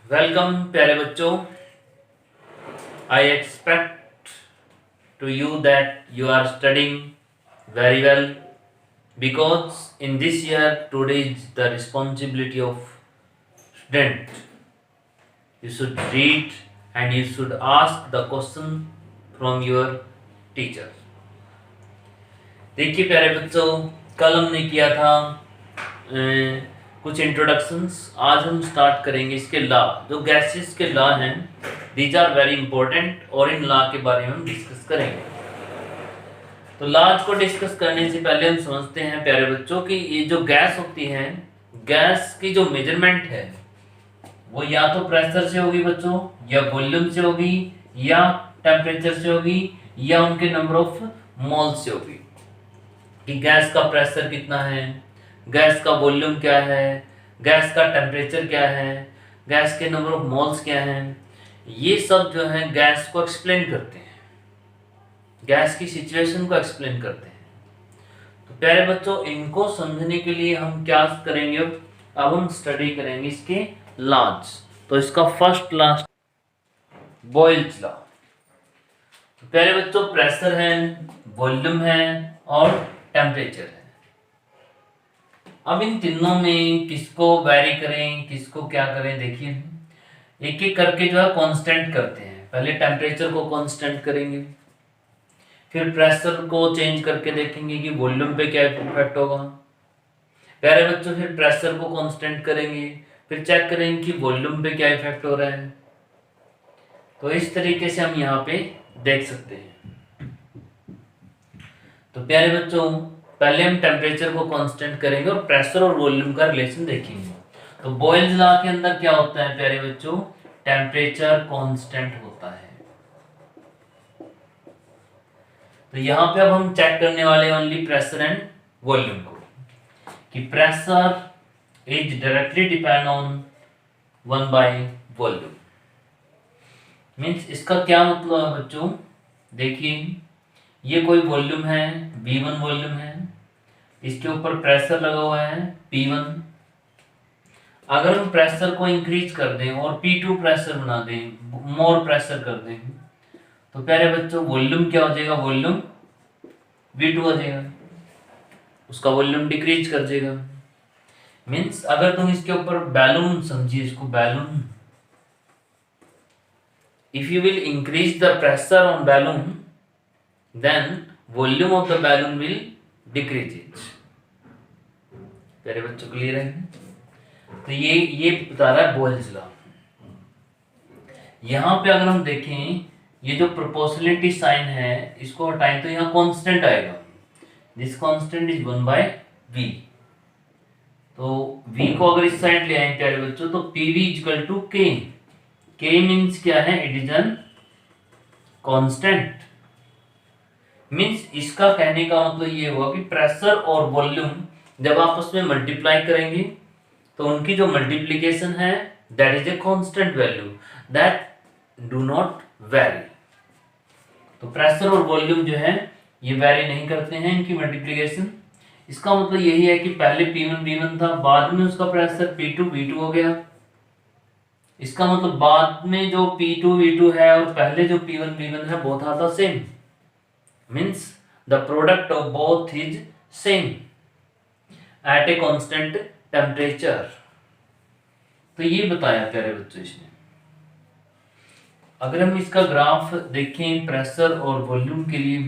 Welcome प्यारे बच्चों। I expect to you that you are studying very well because in this year today is the responsibility of student. You should read and you should ask the question from your teacher. देखिए प्यारे बच्चों, कल हमने किया था कुछ introductions. आज हम स्टार्ट करेंगे इसके लॉ। जो गैसेस के लॉ हैं दीज आर वेरी इंपॉर्टेंट और इन लॉ के बारे में हम डिस्कस करेंगे। तो लॉज को डिस्कस करने से पहले हम समझते हैं प्यारे बच्चों कि ये जो गैस होती है, गैस की जो मेजरमेंट है वो या तो प्रेशर से होगी बच्चों, या वॉल्यूम से होगी, या टेम्परेचर से होगी, या उनके नंबर ऑफ मोल से होगी। कि गैस का प्रेशर कितना है, गैस का वॉल्यूम क्या है, गैस का टेम्परेचर क्या है, गैस के नंबर ऑफ मोल्स क्या हैं, ये सब जो है गैस को एक्सप्लेन करते हैं, गैस की सिचुएशन को एक्सप्लेन करते हैं। तो प्यारे बच्चों, इनको समझने के लिए हम क्या करेंगे, अब हम स्टडी करेंगे इसके लॉज। तो इसका फर्स्ट लॉ बॉयल्स लॉ। प्यारे बच्चों, प्रेशर है, वॉल्यूम है और टेम्परेचर है। अब इन तीनों में किसको वेरी करें, किसको क्या करें, देखिए एक एक करके जो है कांस्टेंट करते हैं। पहले टेम्परेचर को कांस्टेंट करेंगे, फिर प्रेशर को चेंज करके देखेंगे कि वॉल्यूम पे क्या इफेक्ट होगा। प्यारे बच्चों, फिर प्रेशर को कांस्टेंट करेंगे, फिर चेक करेंगे कि वॉल्यूम पे क्या इफेक्ट हो रहा है। तो इस तरीके से हम यहाँ पे देख सकते हैं। तो प्यारे बच्चों, पहले हम टेम्परेचर को कांस्टेंट करेंगे और प्रेशर और वॉल्यूम का रिलेशन देखेंगे। तो बॉयल्स लॉ के अंदर क्या होता है प्यारे बच्चों, टेम्परेचर कांस्टेंट होता है। तो यहाँ पे अब हम चेक करने वाले हैं ओनली प्रेशर एंड वॉल्यूम को, कि pressure is directly depend on 1/वॉल्यूम। मीन्स इसका क्या मतलब है बच्चों, देखिए ये कोई वॉल्यूम है, V1 वॉल्यूम है, इसके ऊपर प्रेशर लगा हुआ है P1। अगर हम प्रेशर को इंक्रीज कर दें और P2 प्रेशर बना दें, मोर प्रेशर कर दें, तो प्यारे बच्चों वॉल्यूम क्या हो जाएगा, वॉल्यूम V2 हो जाएगा, उसका वॉल्यूम डिक्रीज कर देगा। मीन्स अगर तुम इसके ऊपर बैलून समझिए, इसको balloon, if you will increase the pressure on balloon then volume of the balloon will decrease it। प्यारे बच्चों क्लियर है? तो ये बता रहा है बॉयल्स लॉ। यहाँ पे अगर हम देखें, ये जो प्रोपोर्शनलिटी साइन है इसको हटाएं तो यहाँ कांस्टेंट आएगा। This constant is 1/v। तो v को अगर इस साइड ले आए प्यारे बच्चों, तो pv equal to k। k means क्या है, it is an constant. Means इसका कहने का मतलब ये हुआ कि प्रेशर और वॉल्यूम जब आपस में मल्टीप्लाई करेंगे तो उनकी जो मल्टीप्लिकेशन है that is a constant value that do not very. तो प्रेशर और वॉल्यूम जो है ये वेरी नहीं करते हैं, इनकी मल्टीप्लिकेशन। इसका मतलब यही है कि पहले P1 V1 था, बाद में उसका प्रेशर P2 V2 हो गया। इसका मतलब बाद में जो P2 V2 है और पहले जो P1 V1 है both are the same. Means the product of both is same at a constant temperature. तो ये बताया प्यारे बच्चों इसने। अगर हम इसका ग्राफ देखें प्रेशर और वॉल्यूम के लिए,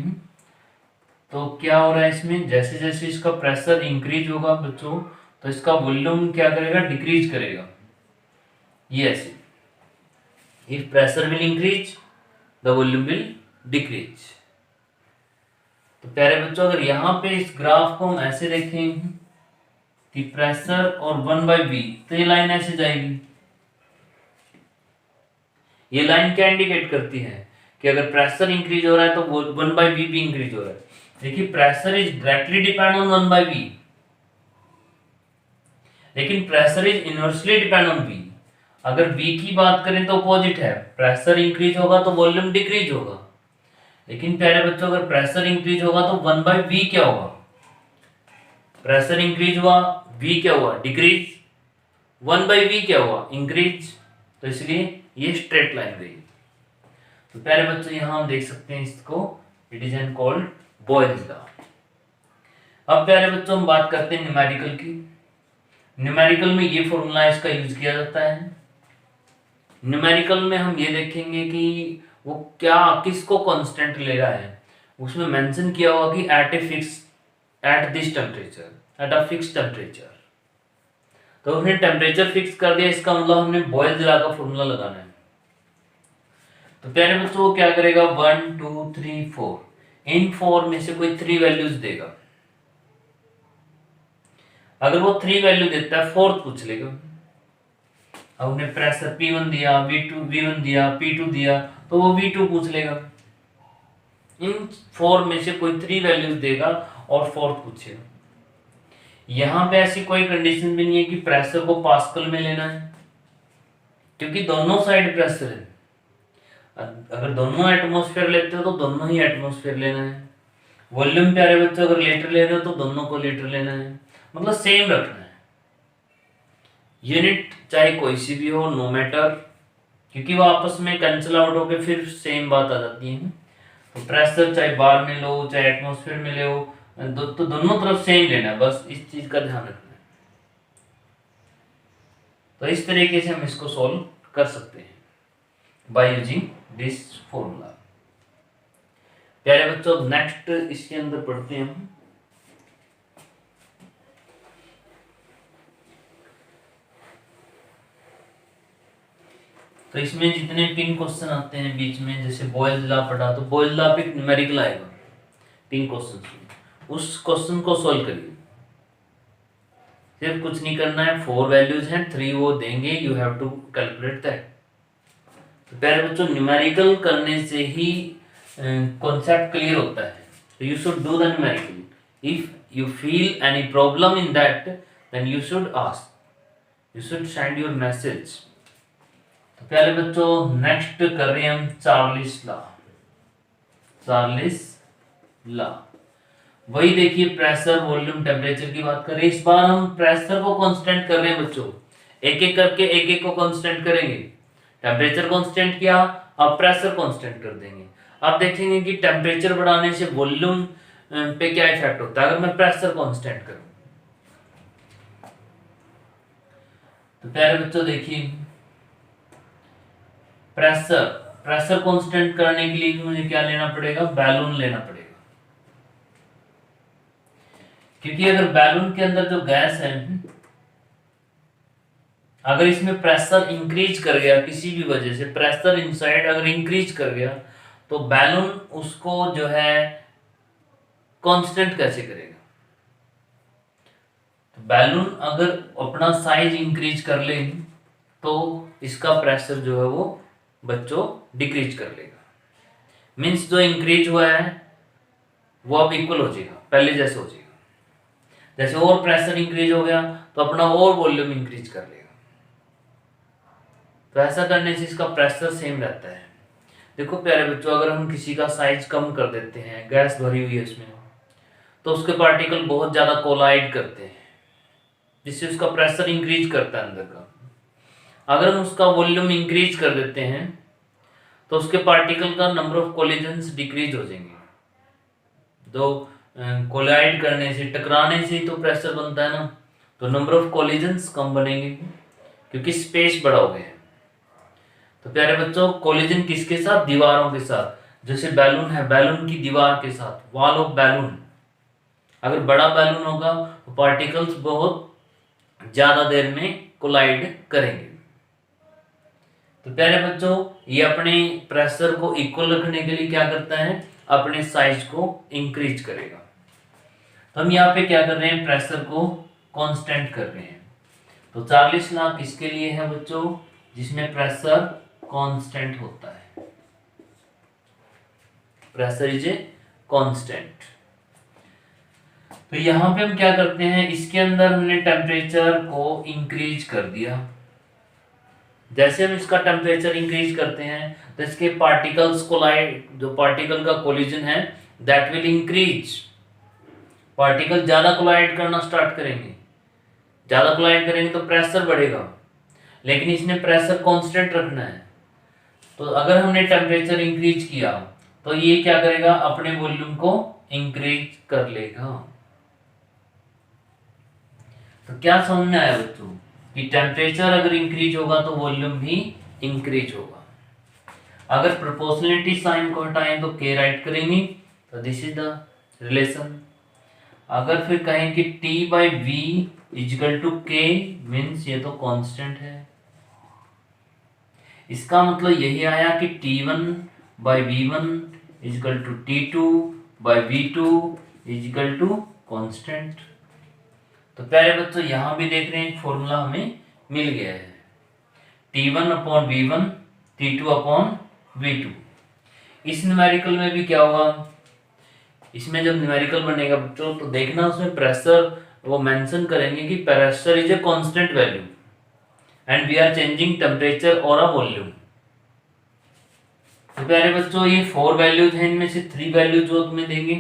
तो क्या हो रहा है इसमें, जैसे जैसे इसका प्रेशर इंक्रीज होगा बच्चों तो इसका वॉल्यूम क्या करेगा, डिक्रीज करेगा। ये ऐसे, if pressure will increase the volume will decrease. तो प्यारे बच्चों, अगर यहाँ पे इस ग्राफ को हम ऐसे देखें कि प्रेशर और 1/v, तो ये लाइन ऐसे जाएगी। ये लाइन क्या इंडिकेट करती है कि अगर प्रेशर इंक्रीज हो रहा है तो 1/v भी इंक्रीज हो रहा है। देखिए pressure is directly depend on 1/v, लेकिन pressure is inversely depend on v। अगर v की बात करें तो अपोजिट है, प्रेशर इंक्रीज होगा तो वॉल्यूम डिक्रीज होगा। लेकिन प्यारे बच्चों, अगर प्रेशर इंक्रीज होगा तो 1/v क्या होगा, प्रेशर इंक्रीज हुआ v क्या हुआ, डिक्रीज। 1/v क्या हुआ, इंक्रीज। तो इसलिए ये स्ट्रेट लाइन गई। तो प्यारे बच्चों यहाँ हम देख सकते हैं इसको, it is N called Boyle's law. अब प्यारे बच्चों हम बात करते हैं न्यूमेरिकल की। न्यूमेरिकल में ये फॉर्मूला इसका यूज किया जाता है। न्यूमेरिकल में हम ये देखेंगे कि वो क्या किसको कांस्टेंट ले रहा है। उसमें मेंशन किया हुआ कि at this temperature, at a fix temperature. तो उसने टेम्परेचर फिक्स कर दिया, इसका मतलब हमने बॉयल्स लॉ का फॉर्मूला लगाना है। तो प्यारे बच्चों वो क्या करेगा, 1 2 3 4, इन 4 में से कोई 3 वैल्यूज देगा। अगर वो 3 वैल्यू देता है, फोर्थ पूछ लेगा। अब उन्हें प्रेशर P1 दिया, V1 दिया, P2 दिया, तो वो V2 पूछ लेगा। इन 4 में से कोई 3 वैल्यूज देगा और फोर्थ पूछेगा। यहां पे ऐसी कोई कंडीशन भी नहीं है कि प्रेशर को पास्कल में लेना है, क्योंकि दोनों साइड प्रेशर है। अगर दोनों एटमॉस्फेयर लेते हो तो दोनों ही एटमॉस्फेयर लेना है। वॉल्यूम प्यारे बच्चों अगर लीटर ले रहे हो तो दोनों को लीटर लेना है, मतलब सेम रखना है। यूनिट चाहे कोई सी भी हो, नो मैटर, क्योंकि वो आपस में कैंसिल आउट होकर फिर सेम बात आ जाती है। तो प्रेशर चाहे बार में लो चाहे एटमॉस्फेयर में ले हो, तो दोनों तरफ सेम लेना है, बस इस चीज का ध्यान रखना है। तो इस तरीके से हम इसको सॉल्व कर सकते हैं बाय यूजिंग दिस फॉर्मूला। प्यारे बच्चों नेक्स्ट इसके अंदर पढ़ते हैं हम। तो इसमें जितने पिन क्वेश्चन आते हैं बीच में, जैसे बॉयल्स लॉ पढ़ा, तो बॉयल्स लॉ पे न्यूमेरिकल आएगा पिन क्वेश्चन में, उस क्वेश्चन को सॉल्व करिए। सिर्फ कुछ नहीं करना है, 4 वैल्यूज हैं, 3 वो देंगे, you have to calculate that. तो प्यारे बच्चों न्यूमेरिकल करने से ही कॉन्सेप्ट क्लियर होता है। तो you should do the numerical. If you feel any problem in that then you should ask, you should send your message. तो प्यारे बच्चों नेक्स्ट कर रहे हैं हम चार्लिस लॉ। चार्लिस लॉ वही देखिए, प्रेशर वॉल्यूम टेम्परेचर की बात कर रहे हैं। इस बार हम प्रेशर को कांस्टेंट कर रहे हैं बच्चों, एक एक करके एक एक को कांस्टेंट करेंगे। टेम्परेचर कांस्टेंट किया, अब प्रेशर कांस्टेंट कर देंगे। अब देखेंगे कि टेम्परेचर बढ़ाने से वॉल्यूम पे क्या इफेक्ट होता है अगर मैं प्रेशर कांस्टेंट करूं। तो प्यारे बच्चों देखिए, प्रेशर कांस्टेंट करने के लिए मुझे क्या लेना पड़ेगा, बैलून लेना पड़ेगा। क्योंकि अगर बैलून के अंदर जो गैस है, अगर इसमें प्रेशर इंक्रीज कर गया, किसी भी वजह से प्रेशर इनसाइड अगर इंक्रीज कर गया, तो बैलून उसको जो है कांस्टेंट कैसे करेगा। तो बैलून अगर अपना साइज इंक्रीज कर ले तो इसका प्रेशर जो है वो बच्चों डिक्रीज कर लेगा। मींस जो इंक्रीज हुआ है वो अब इक्वल हो जाएगा, पहले जैसे हो जाएगा। जैसे और प्रेशर इंक्रीज हो गया तो अपना और वॉल्यूम इंक्रीज कर लेगा। तो ऐसा करने से इसका प्रेशर सेम रहता है। देखो प्यारे बच्चों, अगर हम किसी का साइज कम कर देते हैं, गैस भरी हुई है इसमें, तो उसके पार्टिकल बहुत ज्यादा कोलाइड करते हैं, जिससे उसका प्रेशर इंक्रीज करता है अंदर का। अगर हम उसका वॉल्यूम इंक्रीज कर देते हैं तो उसके पार्टिकल का नंबर ऑफ कोलिजन्स डिक्रीज हो जाएंगे। तो कोलाइड करने से, टकराने से ही तो प्रेशर बनता है ना, तो नंबर ऑफ कोलिजन्स कम बनेंगे क्योंकि स्पेस बड़ा हो गया है। तो प्यारे बच्चों कोलिजन किसके साथ, दीवारों के साथ। जैसे बैलून है, बैलून की दीवार के साथ, वॉल ऑफ बैलून। अगर बड़ा बैलून होगा तो पार्टिकल्स बहुत ज्यादा देर में कोलाइड करेंगे। तो प्यारे बच्चों ये अपने प्रेशर को इक्वल रखने के लिए क्या करता है, अपने साइज को इंक्रीज करेगा। तो हम यहाँ पे क्या कर रहे हैं, प्रेशर को कांस्टेंट कर रहे हैं। तो चार्लिस लॉ किसके लिए है बच्चों, जिसमें प्रेशर कांस्टेंट होता है। Pressure is a constant. तो यहां पे हम क्या करते हैं, इसके अंदर हमने टेम्परेचर को इंक्रीज कर दिया। जैसे हम इसका टेम्परेचर इंक्रीज करते हैं तो इसके पार्टिकल्स कोलाइड, जो पार्टिकल का कोलिजन है दैट विल इंक्रीज। पार्टिकल ज्यादा कोलाइड करना स्टार्ट करेंगे, ज्यादा कोलाइड करेंगे तो प्रेशर बढ़ेगा। लेकिन इसने प्रेशर कांस्टेंट रखना है। तो अगर हमने टेम्परेचर इंक्रीज किया तो ये क्या करेगा, अपने वॉल्यूम को इंक्रीज कर लेगा। तो क्या समझ में आया बच्चों कि टेम्परेचर अगर इंक्रीज होगा तो वॉल्यूम भी इंक्रीज होगा। अगर प्रोपोर्शनलिटी साइन को हटाएं तो के राइट करेंगे, तो दिस इज द रिलेशन। अगर फिर कहें कि T by V equal to के, मीन्स ये तो कांस्टेंट है। इसका मतलब यही आया कि T1 by V1 equal to T2 by V2 equal to constant. तो प्यारे बच्चों यहां भी देख रहे हैं फॉर्मूला हमें मिल गया है, T1 upon V1 T2 upon V2। इस न्यूमेरिकल में भी क्या होगा, इसमें जब न्यूमेरिकल बनेगा बच्चों तो देखना उसमें प्रेशर वो मेंशन करेंगे कि pressure is a constant value and we are changing temperature और अ वॉल्यूम। तो प्यारे बच्चों ये 4 वैल्यूज हैं, इनमें से 3 वैल्यूज वो तुम्हें देंगे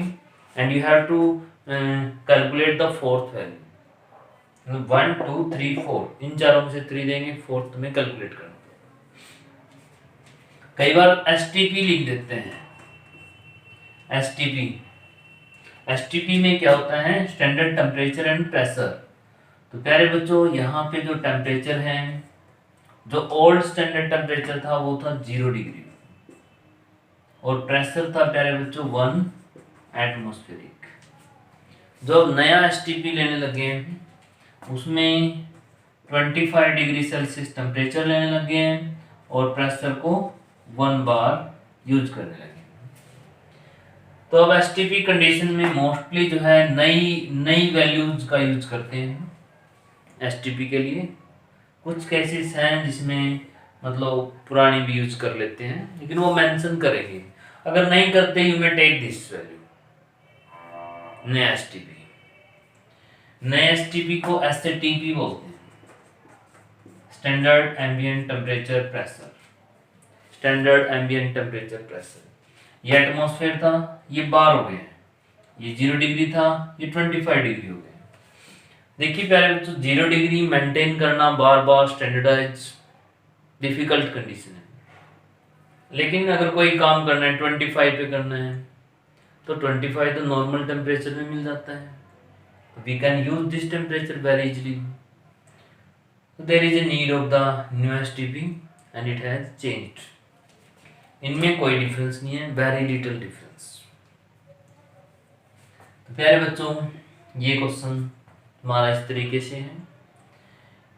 and you have to calculate the fourth value. 1 2 3 4 इन चारों में से 3 देंगे, फोर्थ तुम्हें कैलकुलेट करना। कई बार एसटीपी लिख देते हैं, एसटीपी। एसटीपी में क्या होता है, स्टैंडर्ड टेम्परेचर एंड प्रेशर। तो प्यारे बच्चों यहाँ पे जो टेम्परेचर है, जो ओल्ड स्टैंडर्ड टेम्परेचर था वो था 0 डिग्री और प्रेशर था प्यारे बच्चों 1 एटमॉस्फेरिक। जो अब नया एसटीपी लेने लगे हैं उसमें 25 डिग्री सेल्सियस टेम्परेचर लेने लगे हैं और प्रेशर को 1 बार यूज करने लगे। तो अब एसटीपी कंडीशन में मोस्टली जो है नई वैल्यूज का यूज करते हैं एसटीपी के लिए। कुछ केसेस हैं जिसमें मतलब पुरानी भी यूज कर लेते हैं, लेकिन वो मेंशन करेंगे। अगर नहीं करते you may take this value, नया एसटीपी। नए एसटीपी को एसटीपी बोलते हैं, standard ambient temperature pressure. Standard ambient temperature pressure, ये एटमॉस्फेयर था, ये बार हो गए, ये 0 डिग्री था, ये 25 डिग्री हो गए। देखिए प्यारे बच्चों 0 डिग्री मेंटेन करना बार बार स्टैंडर्डाइज डिफिकल्ट कंडीशन है, लेकिन अगर कोई काम करना है 25 पे करना है तो 25 तो नॉर्मल टेम्परेचर में मिल जाता है। We can use this temperature very easily. There is a need of the new STP and it has changed. इनमें कोई डिफरेंस नहीं है, वेरी लिटिल डिफरेंस। तो प्यारे बच्चों ये क्वेश्चन हमारा इस तरीके से है।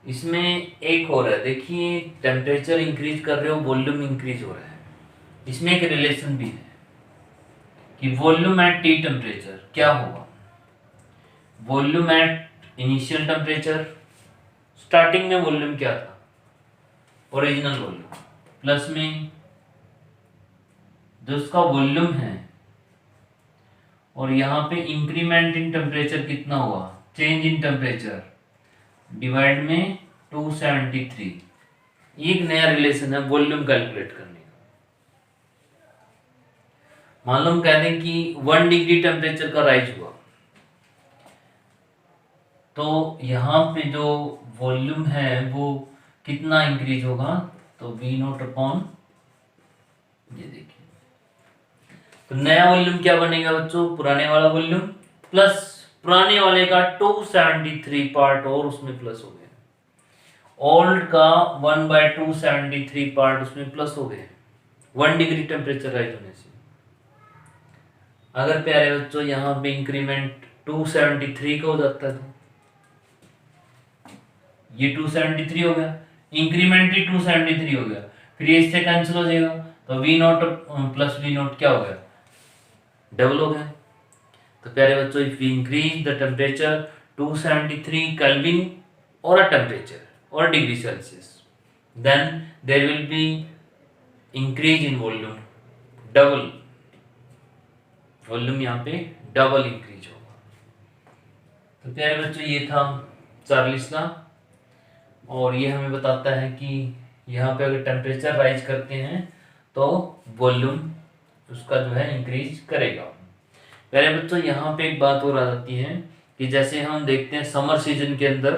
इसमें एक और है, देखिए टेम्परेचर इंक्रीज कर रहे हो वॉल्यूम इंक्रीज हो रहा है। इसमें एक रिलेशन भी है कि वॉल्यूम एट टी टेम्परेचर क्या होगा। Volume at initial temperature, starting में वॉल्यूम क्या था, ओरिजिनल वॉल्यूम, प्लस में जो उसका वॉल्यूम है और यहाँ पे इंक्रीमेंट इन टेम्परेचर कितना हुआ, चेंज इन टेम्परेचर डिवाइड में 273। एक नया रिलेशन है वॉल्यूम कैलकुलेट करने का। मान लो हम कह दें कि 1 डिग्री टेम्परेचर का राइज हुआ तो यहाँ पे जो वॉल्यूम है वो कितना इंक्रीज होगा, तो वी नोट अपॉन, ये देखिए तो नया वॉल्यूम क्या बनेगा बच्चों, पुराने वाला वॉल्यूम प्लस पुराने वाले का 273 पार्ट और उसमें प्लस हो गया, ओल्ड का 1/273 पार्ट उसमें प्लस हो गए 1 डिग्री टेम्परेचर राइज होने से। अगर प्यारे बच्चों यहाँ पे इंक्रीमेंट 273 का हो जाता है, ये 273 हो गया, इंक्रीमेंट ही 273 हो गया, फिर ये इससे कैंसिल हो जाएगा, तो V naught plus V naught क्या हो गया, डबल हो गया। तो प्यारे बच्चों if we increase the temperature 273 kelvin और अ टेम्परेचर और degree Celsius, then there will be increase in volume, double volume, यहाँ पे डबल इंक्रीज होगा। तो प्यारे बच्चों ये था 40 का, और ये हमें बताता है कि यहाँ पे अगर टेम्परेचर राइज करते हैं तो वॉल्यूम उसका जो है इंक्रीज करेगा। प्यारे बच्चों यहाँ पे एक बात और आ जाती है कि जैसे हम देखते हैं समर सीजन के अंदर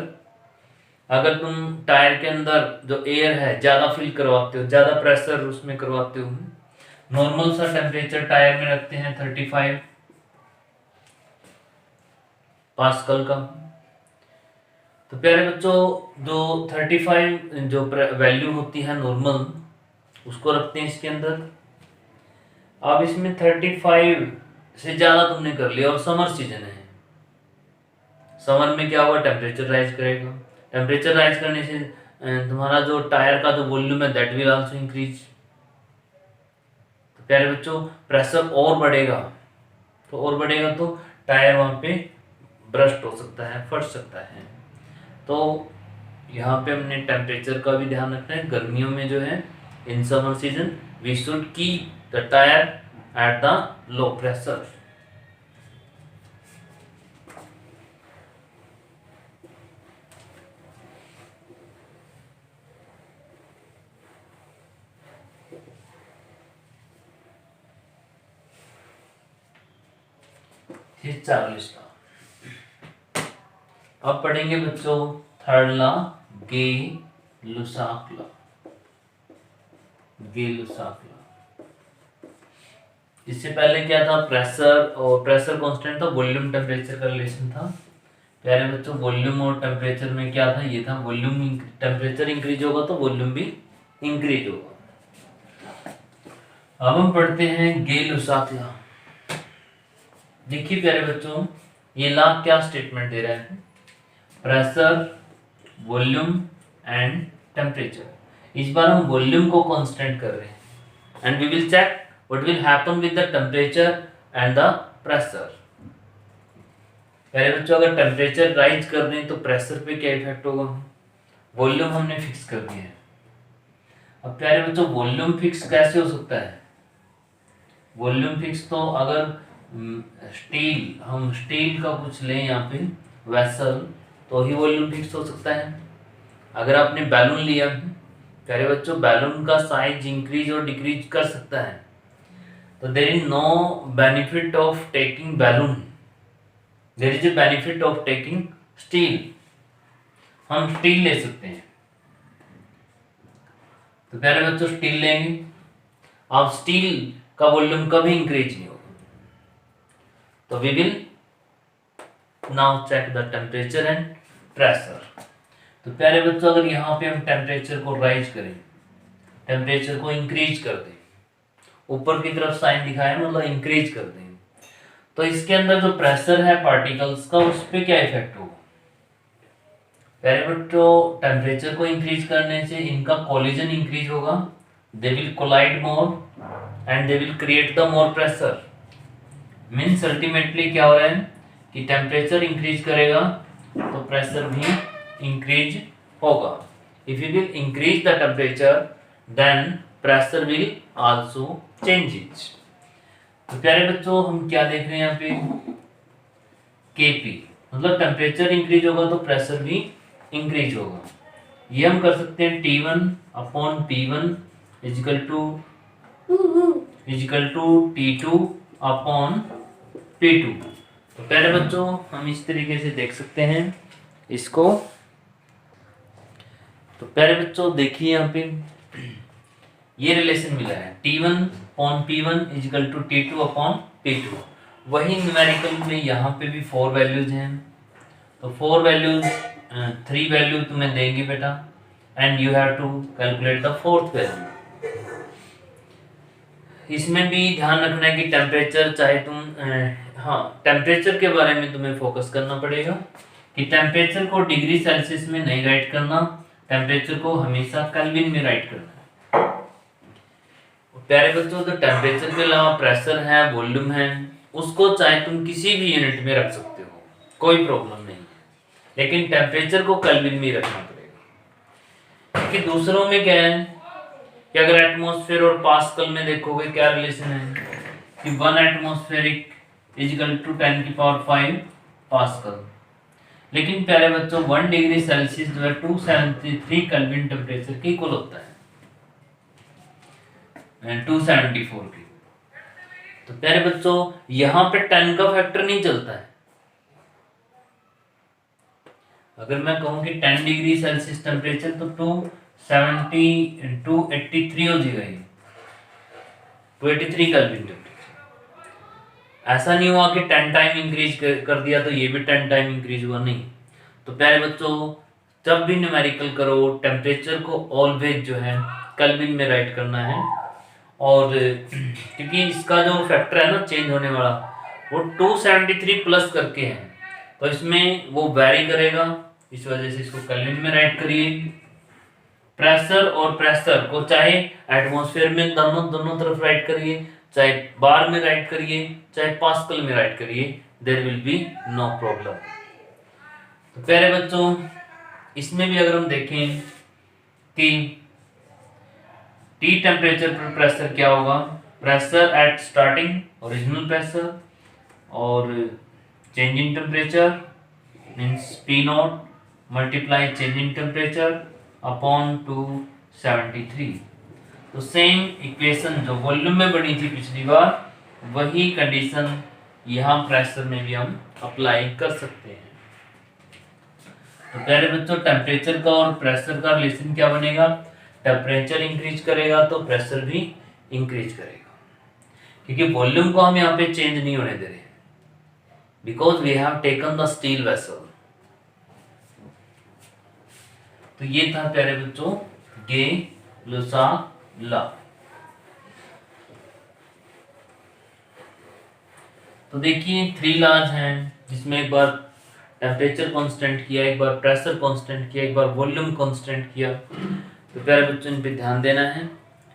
अगर तुम टायर के अंदर जो एयर है ज़्यादा फिल करवाते हो, ज़्यादा प्रेशर उसमें करवाते हो, नॉर्मल सा टेम्परेचर टायर में रखते हैं 35 पास्कल का। तो प्यारे बच्चों जो 35 जो वैल्यू होती है नॉर्मल, उसको रखते हैं इसके अंदर। अब इसमें 35 से ज़्यादा तुमने कर लिया और समर सीजन है, समर में क्या होगा, टेम्परेचर राइज करेगा। टेम्परेचर राइज करने से तुम्हारा जो टायर का जो वॉल्यूम है दैट विल आल्सो इंक्रीज। तो प्यारे बच्चों प्रेशर और बढ़ेगा, तो और बढ़ेगा तो टायर वहाँ पे ब्रस्ट हो सकता है, फट सकता है। तो यहाँ पे हमने टेम्परेचर का भी ध्यान रखना है। गर्मियों में जो है in summer season we should keep the tyre at the low pressure. ये 40 लॉ। अब पढ़ेंगे बच्चों third law, Gay Lussac law. Gay Lussac law, इससे पहले क्या था, प्रेशर और प्रेशर कांस्टेंट था, वॉल्यूम टेम्परेचर का रिलेशन था। प्यारे बच्चों वॉल्यूम और टेम्परेचर में क्या था, ये था वॉल्यूम टेम्परेचर इंक्रीज होगा तो वॉल्यूम भी इंक्रीज होगा। अब हम पढ़ते हैं गे लुसाक लॉ। देखिए प्यारे बच्चों ये लॉ क्या स्टेटमेंट दे रहा है, प्रेशर, वॉल्यूम एंड टेम्परेचर। इस बार हम वॉल्यूम को कांस्टेंट कर रहे हैं and we will check what will happen with the temperature and the pressure. प्यारे बच्चों अगर टेम्परेचर राइज कर दें तो प्रेशर पे क्या इफेक्ट होगा, वॉल्यूम हमने फिक्स कर दिया है। अब प्यारे बच्चों वॉल्यूम फिक्स कैसे हो सकता है, वॉल्यूम फिक्स तो अगर हम स्टील का कुछ लें यहाँ पे वेसल तो ही वॉल्यूम फिक्स हो सकता है। अगर आपने बैलून लिया, प्यारे बच्चों बैलून का साइज इंक्रीज और डिक्रीज कर सकता है, तो there is no benefit of taking balloon, there is a benefit of taking steel. हम स्टील ले सकते हैं, तो प्यारे बच्चों स्टील लेंगे। अब स्टील का वॉल्यूम कभी इंक्रीज नहीं होगा, तो we will now check the temperature and pressure. तो प्यारे बच्चों अगर यहाँ पे हम टेम्परेचर को राइज करें, टेम्परेचर को इंक्रीज कर दें, ऊपर की तरफ साइन दिखाया मतलब इंक्रीज कर दें, तो इसके अंदर जो प्रेशर है पार्टिकल्स का उस पर क्या इफेक्ट होगा, प्यारे बच्चों टेम्परेचर को इंक्रीज करने से इनका कोलिजन इंक्रीज होगा, they will collide more and they will create the more pressure. Means ultimately क्या हो रहा है कि टेम्परेचर इंक्रीज करेगा तो प्रेशर भी इंक्रीज होगा। If you will increase the temperature then pressure will also changes. तो प्यारे बच्चों हम क्या देख रहे हैं यहाँ पे, केपी मतलब टेम्परेचर इंक्रीज होगा तो प्रेशर भी इंक्रीज होगा। ये हम कर सकते हैं T1 upon P1 is equal to T2 upon P2। तो पहले बच्चों हम इस तरीके से देख सकते हैं इसको। तो पहले बच्चों देखिए यहाँ पे ये रिलेशन मिला है T1 upon P1 is equal to T2 upon P2। वही न्यूमेरिकल में यहाँ पे भी 4 वैल्यूज हैं, तो 4 वैल्यूज 3 वैल्यू तुम्हें देंगे बेटा and you have to calculate the 4th value. इसमें भी ध्यान रखना है कि टेम्परेचर चाहे तुम टेम्परेचर के बारे में तुम्हें फोकस करना पड़ेगा कि टेम्परेचर को डिग्री सेल्सियस में नहीं राइट करना, टेम्परेचर को हमेशा केल्विन में राइट करना है। प्यारे बच्चों तो टेम्परेचर के अलावा प्रेशर है, वॉल्यूम है, उसको चाहे तुम किसी भी यूनिट में रख सकते हो, कोई प्रॉब्लम नहीं है, लेकिन टेम्परेचर को केल्विन में रखना पड़ेगा। कि दूसरों में क्या है कि अगर एटमॉस्फेयर और पास्कल में देखोगे क्या रिलेशन है कि 1 एटमॉस्फेरिक इजिकल टू 10 की पावर 5 पास्कल, लेकिन प्यारे बच्चों 1 डिग्री सेल्सियस जो है 273 केल्विन टेम्परेचर के इक्वल होता है 274 की। तो प्यारे बच्चों यहाँ पे 10 का फैक्टर नहीं चलता है, अगर मैं कहूँ कि 10 डिग्री सेल्सियस टेम्परेचर तो 283 हो जाएगा, ये 283 केल्विन टेम्परेचर। ऐसा नहीं हुआ कि 10 टाइम इंक्रीज कर दिया तो ये भी 10 टाइम इंक्रीज हुआ, नहीं। तो प्यारे बच्चों, जब भी न्यूमेरिकल करो टेम्परेचर को ऑलवेज जो है केल्विन में राइट करना है। और क्योंकि इसका जो फैक्टर है ना चेंज होने वाला, वो 273 प्लस करके है, तो इसमें वो वेरी करेगा, इस वजह से इसको केल्विन में राइट करिए। प्रेशर और प्रेशर को चाहे एटमॉस्फेयर में दोनों तरफ राइट करिए, चाहे बार में राइट करिए, चाहे पास्कल में राइट करिए, there will be no problem. तो प्यारे बच्चों, इसमें भी अगर हम देखें कि टी टेम्परेचर पर प्रेशर क्या होगा, pressure at starting original pressure और change in temperature means P not multiply change in temperature upon 273। तो सेम इक्वेशन जो वॉल्यूम में बनी थी पिछली बार, वही कंडीशन यहाँ प्रेशर में भी हम अप्लाई कर सकते हैं। तो प्यारे बच्चों, टेम्परेचर का और प्रेशर का रिलेशन क्या बनेगा, टेम्परेचर इंक्रीज करेगा तो प्रेशर भी इंक्रीज करेगा, क्योंकि वॉल्यूम को हम यहाँ पे चेंज नहीं होने दे रहे, because we have taken the steel vessel. तो ये था प्यारे बच्चों गे-लुसाक लॉ। तो देखिए 3 लॉज हैं, जिसमें एक बार टेम्परेचर कांस्टेंट किया, एक बार प्रेशर कांस्टेंट किया, एक बार वॉल्यूम कांस्टेंट किया। तो प्यारे बच्चों, इन पे ध्यान देना है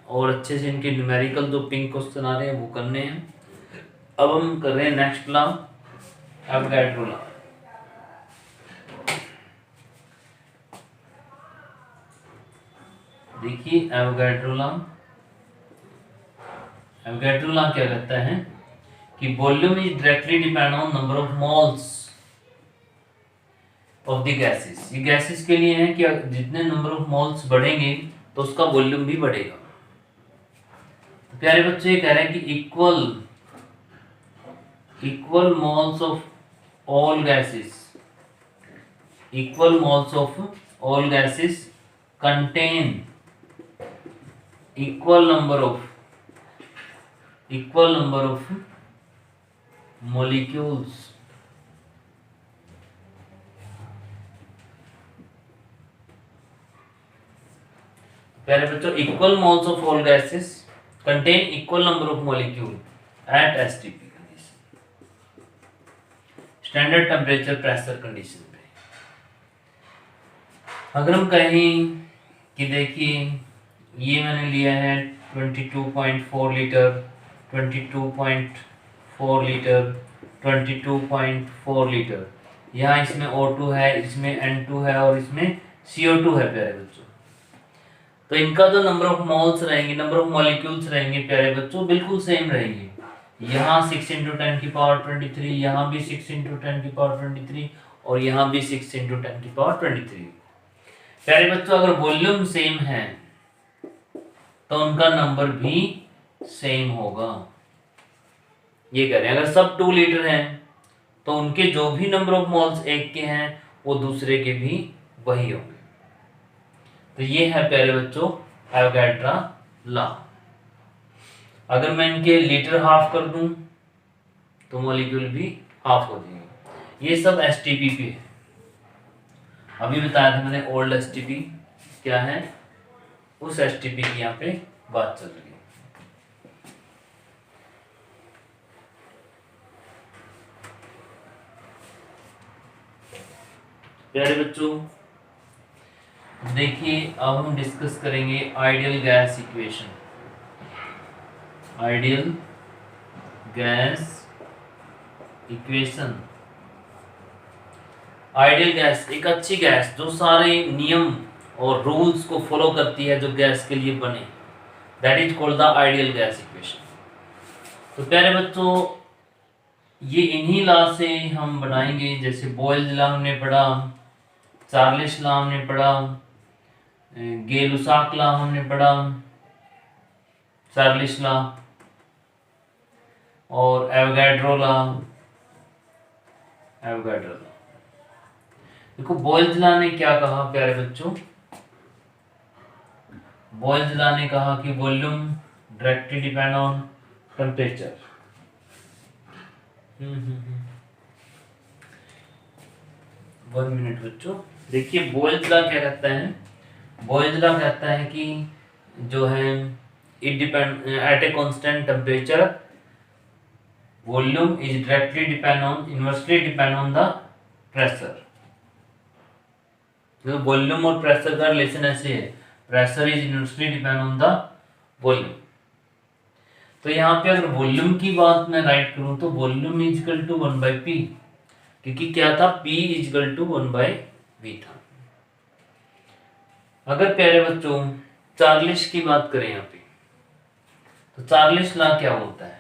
और अच्छे से इनके न्यूमेरिकल जो पिंक क्वेश्चन आ रहे हैं वो करने हैं। अब हम कर रहे हैं नेक्स्ट लॉ, एवोगाड्रो लॉ। देखिए एवोगाड्रो लॉ क्या कहता है कि volume is directly depend on number of moles of the gases. ये गैसेस के लिए है कि जितने नंबर ऑफ मोल्स बढ़ेंगे तो उसका वॉल्यूम भी बढ़ेगा। तो प्यारे बच्चे, ये कह रहे हैं कि equal moles of all gases contain equal number of molecules प्यारे बच्चों, equal moles of all gases contain equal number of molecule eight STP condition, standard temperature pressure condition पे। अगर हम कहें कि देखिए ये मैंने लिया है 22.4 लीटर, 22.4 लीटर, 22.4 लीटर, यहाँ इसमें O2 है, इसमें N2 है और इसमें CO2 है प्यारे बच्चों। तो इनका जो नंबर ऑफ मोल्स रहेंगे, नंबर ऑफ मॉलिक्यूल्स रहेंगे प्यारे बच्चों, बिल्कुल सेम रहेंगे। यहाँ 6 × 10⁻23, यहाँ भी 6 × 10⁻23 और यहाँ भी 6 × 10⁻23। प्यारे बच्चों, अगर वॉल्यूम सेम है तो उनका नंबर भी सेम होगा। ये कह रहे हैं अगर सब 2 लीटर हैं तो उनके जो भी नंबर ऑफ मोल्स एक के हैं वो दूसरे के भी वही होंगे। तो ये है प्यारे बच्चों एवोगाड्रो लॉ। अगर मैं इनके लीटर हाफ कर दूं तो मॉलिक्यूल भी हाफ हो जाएंगे। ये सब एसटीपी पे है। अभी बताया था मैंने ओल्ड एसटीपी क्या है, उस एसटीपी की यहाँ पे बात चल रही है। प्यारे बच्चों, देखिए अब हम डिस्कस करेंगे ideal gas equation. Ideal gas equation, ideal gas एक अच्छी गैस जो सारे नियम और रूल्स को फॉलो करती है जो गैस के लिए बने, that is called the ideal gas equation. तो प्यारे बच्चों, ये इन्हीं लॉ से हम बनाएंगे, जैसे बॉयल्स लॉ हमने पढ़ा, चार्लिस लॉ हमने पढ़ा, गे-लुसाक लॉ हमने पढ़ा, चार्लिस लॉ और एवोगाड्रो लॉ। देखो बोयल्स ने क्या कहा प्यारे बच्चों, बोयल्स ने कहा कि volume directly depend on temperature. 1 minute बच्चों। देखिए बोयल्स क्या कहता है, बोयल्स कहता है कि जो है it depend at a constant temperature volume is directly depend on inversely depend on the pressure. तो वॉल्यूम और प्रेशर का रिलेशन ऐसे है, pressure is inversely depend on the volume. तो यहाँ पे अगर वॉल्यूम की बात मैं राइट करूं तो volume is equal to 1/p, क्योंकि क्या था P is equal to 1/v था। अगर प्यारे बच्चों चार्लिस की बात करें यहाँ पे, तो चार्लिस लॉ क्या होता है,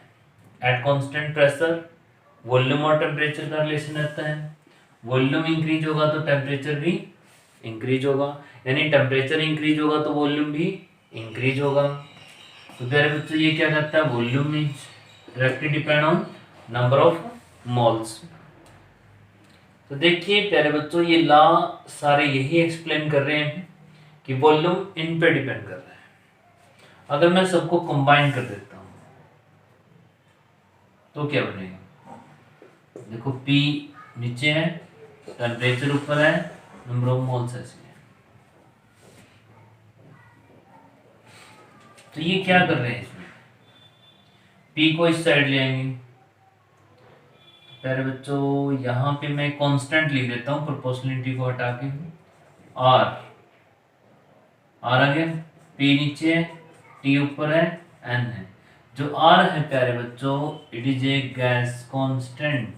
एट कांस्टेंट प्रेशर वॉल्यूम और टेम्परेचर का रिलेशन रहता है। वॉल्यूम इंक्रीज होगा तो टेम्परेचर भी इंक्रीज होगा, यानी टेम्परेचर इंक्रीज होगा तो वॉल्यूम भी इंक्रीज होगा। तो प्यारे बच्चों ये क्या कहता है, volume is directly depend on number of moles. तो देखिए प्यारे बच्चों ये लॉ सारे यही एक्सप्लेन कर रहे हैं कि वॉल्यूम इन पे डिपेंड कर रहा है। अगर मैं सबको कंबाइन कर देता हूं तो क्या बनेगा, देखो P नीचे है, टेम्परेचर ऊपर है, नंबर ऑफ मोल्स ऐसे है। तो ये क्या कर रहे हैं, इसमें P को इस साइड ले आएंगे। प्यारे बच्चों यहाँ पे मैं कांस्टेंट लिख देता हूँ प्रोपोर्शनलिटी को हटा के, R आ गया, P नीचे है, T ऊपर है, N है। जो R है प्यारे बच्चों it is a gas constant,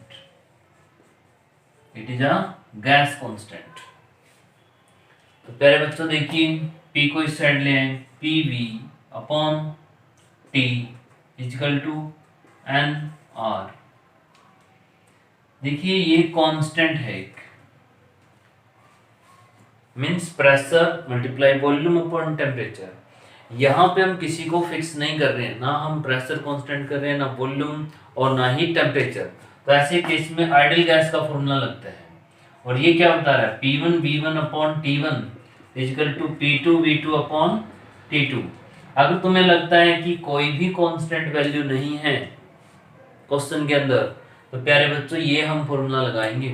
it is a gas constant. तो प्यारे बच्चों देखिए P को इस साइड ले आए, PV upon T equal to NR। देखिए ये कांस्टेंट है एक, means pressure multiply volume upon temperature. यहाँ पे हम किसी को फिक्स नहीं कर रहे हैं, ना हम प्रेशर कांस्टेंट कर रहे हैं, ना वॉल्यूम और ना ही टेम्परेचर। तो ऐसे केस में आइडियल गैस का फॉर्मूला लगता है, और ये क्या बता रहा है, P1 V1 upon T1 equal to P2 V2 upon T2। अगर तुम्हें लगता है कि कोई भी कांस्टेंट वैल्यू नहीं है क्वेश्चन के अंदर, तो प्यारे बच्चों ये हम फॉर्मूला लगाएंगे,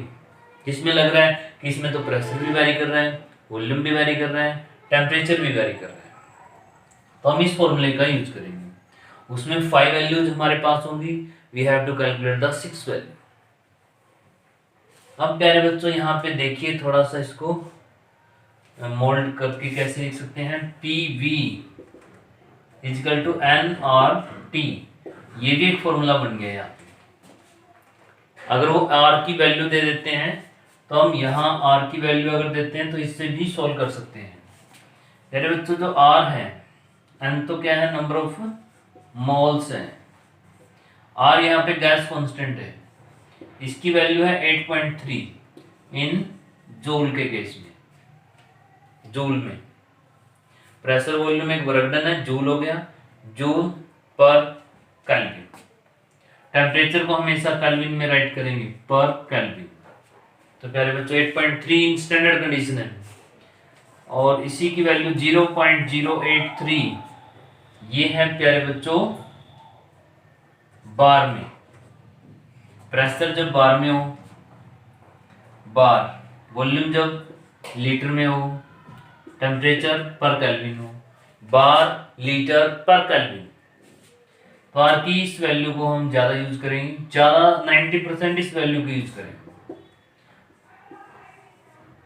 जिसमें लग रहा है कि इसमें तो प्रेशर भी वेरी कर रहा है, वॉल्यूम भी वेरी कर रहा है, टेम्परेचर भी वेरी कर रहा है, तो हम इस फॉर्मूले का यूज करेंगे। उसमें 5 वैल्यूज हमारे पास होंगी, we have to calculate the 6 value. अब प्यारे बच्चों यहाँ पे देखिए थोड़ा सा इसको मोल्ड करके कैसे लिख सकते हैं, PV इक्वल टू NRT, ये भी एक फॉर्मूला बन गया यहाँ पे। अगर वो R की वैल्यू दे देते हैं तो हम यहाँ R की वैल्यू अगर देते हैं तो इससे भी सॉल्व कर सकते हैं। प्यारे बच्चों जो R है, N तो क्या है, नंबर ऑफ मोल्स है, R यहाँ पे गैस कांस्टेंट है, इसकी वैल्यू है 8.3 इन जूल के केस में, जूल में प्रेशर वॉल्यूम एक वर्कडन है, जूल हो गया, जूल पर केल्विन। टेम्परेचर को हमेशा केल्विन में राइट करेंगे, पर केल्विन। तो प्यारे बच्चों 8.3 इन स्टैंडर्ड कंडीशन है, और इसी की वैल्यू 0.083 ये है प्यारे बच्चों बार में। प्रेशर जब बार में हो, बार, वॉल्यूम जब लीटर में हो, टेम्परेचर पर केल्विन हो, बार लीटर पर केल्विन। तो आर की इस वैल्यू को हम ज्यादा यूज करेंगे, ज्यादा 90% इस वैल्यू को यूज करेंगे,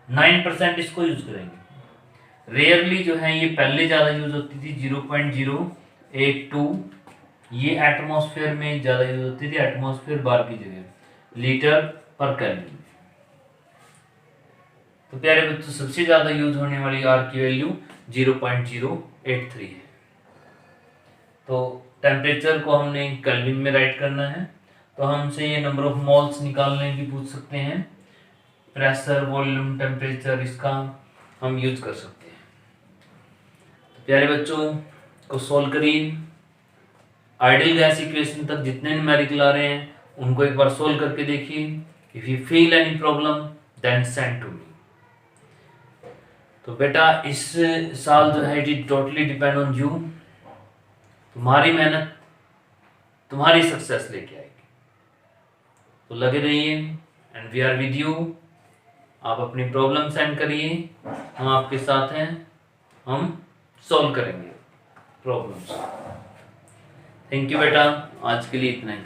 9% इसको यूज करेंगे। रेयरली जो है ये पहले ज्यादा यूज होती थी 0.082, ये एटमॉस्फेयर में ज्यादा यूज होती थी, एटमॉस्फेयर बार की जगह, लीटर पर केल्विन। तो प्यारे बच्चों सबसे ज्यादा यूज होने वाली आर की वैल्यू 0.083 है। तो टेम्परेचर को हमने केल्विन में राइट करना है, तो हमसे ये नंबर ऑफ मोल्स निकालने की पूछ सकते हैं, प्रेशर वॉल्यूम टेम्परेचर इसका हम यूज कर सकते हैं। तो प्यारे बच्चों को सॉल्व करिए, आइडियल गैस इक्वेशन तक जितने न्यूमेरिकल आ रहे हैं उनको एक बार सॉल्व करके देखिए। If you feel any problem then send to me. तो बेटा इस साल जो है it totally depend on you. तुम्हारी मेहनत तुम्हारी सक्सेस लेके आएगी, तो लगे रहिए and we are with you. आप अपनी प्रॉब्लम सेंड करिए, हम आपके साथ हैं, हम सॉल्व करेंगे प्रॉब्लम्स। थैंक यू बेटा, आज के लिए इतना ही।